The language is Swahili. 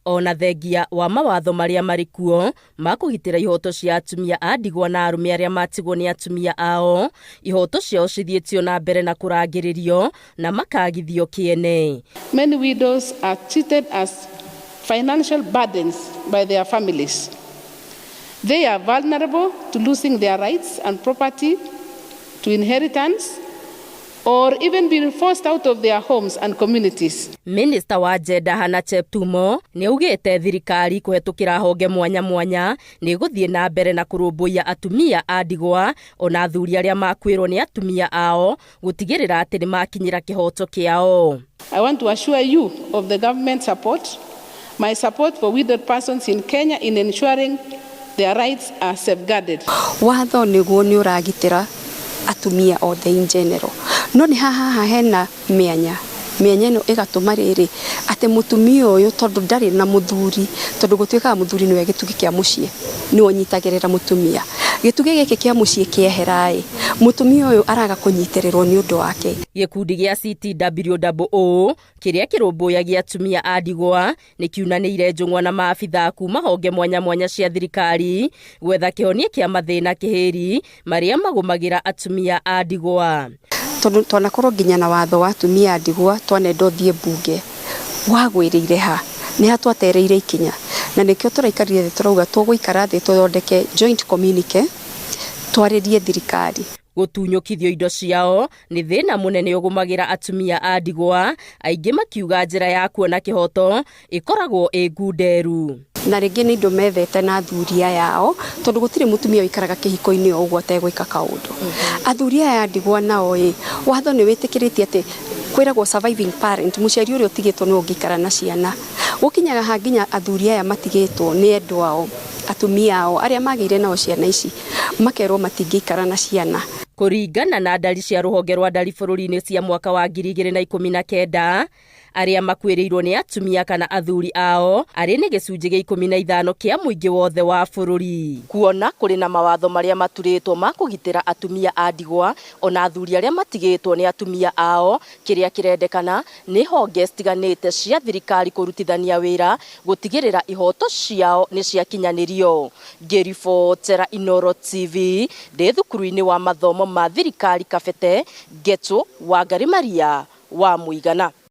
ona thengia wa mawatho maria mari kuo ma kugitira ihoto cia atumia a ndigwa na arume aria matigwo ni atumia ao, ihoto ciao cithiĩtio na mbere na kũrangĩrĩrio na makagithio kĩene. Many widows are treated as financial burdens by their families. They are vulnerable to losing their rights and property, to inheritance, or even being forced out of their homes and communities. Minister wa Gender Hannah Cheptumo ni ugite thirikari kuhetukira honge mwanya mwanya ni guthie na mbere na kurumbuia atumia a ndigwa ona athuri aria makwirwo ni atumia ao gutigirira ati ni makinyira kihoto kiao. I want to assure you of the government support, my support for widowed persons in Kenya in ensuring their rights are safeguarded. Watho niguo ni uragitira atumia othe in general. No ni haha hena mianya ino igatuma riri ati mutumia uyu tondu ndari na muthuri tondu gutwika muthuri niwe gitugi kia mucie ni onyitagirira mutumia gitugi giki kia mucie kieherai mutumia uyu araga kunyitererwo ni undu wake. Gikundi gia CTWOO kiria kirumbuyagia atumia a ndigwa ni kiunaniire njung'wa na maabitha kuma honge mwanya mwanya cia thirikari gwetha kihonia kia mathina kihiri maria magumagira atumia a ndigwa. Tona korwo nginya na watho wa atumia a ndigwa twanendo thie bunge wagwirire ha ni hatwatereire ikinya na nikio turaikarire thi turauga tuguikara thi tuthondeke joint communique twaririe thirikari. Gutunyukithio indo ciao ni thina munene ugumagira atumia a ndigwa, aingi makiuga njira ya kuona kihoto ikoragwo ngunderu. Na ringi ni indo methete na athuria yao tondu gutire mutumia wikaraga kihiko-ini uguo ategwika kaundu. Athuria ya ndigwa nao watho ni witikiritie ati kwiragwo surviving parent muciari uria utigitwo ni ungikara na ciana. Gukinyaga ha nginya athuria ya matigitwo ni endu ao atumia ao aria magire nao ciana ici makerwo matingikara na ciana. Kuringana na ndari cia ruhonge rwa ndari bururi-ini cia mwaka wa 2019 aria makwirirwo ni atumia kana athuri ao ari ni gicunji gia 15 kia muingi wothe wa bururi. Kuona kuri na mawatho maria maturitwo ma kugitira atumia a ndigwa ona athuri aria matigitwo ni atumia ao, kiria kirendekana ni honge citiganite cia thirikari kurutithania wira gutigirira ihoto ciao ni ciakinyanirio. Ngiribotera Inooro TV ndi thukuru-ini wa mathomo ma thirikari Kabete, Getu Wangari Maria wa Muigana.